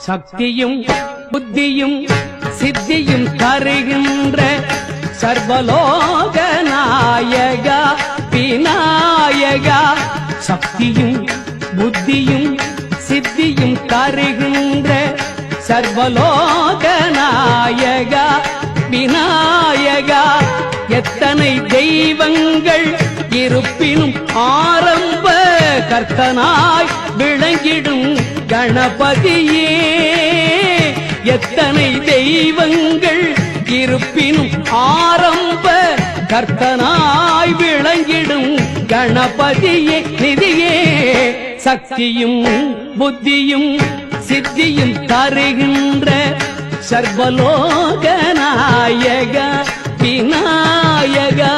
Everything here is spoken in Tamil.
சக்தியும் புத்தியும் சித்தியும் தருகின்ற சர்வலோக நாயகா விநாயகா. சக்தியும் புத்தியும் சித்தியும் தருகின்ற சர்வலோக நாயகா விநாயகா. எத்தனை தெய்வங்கள் இருப்பினும் ஆரம்ப கர்த்தனாய் விளங்கிடும் கணபதியே. எத்தனை தெய்வங்கள் இருப்பினும் ஆரம்ப கர்த்தனாய் விளங்கிடும் கணபதியே நிதியே. சக்தியும் புத்தியும் சித்தியும் தருகின்ற சர்வலோக நாயகா விநாயகா.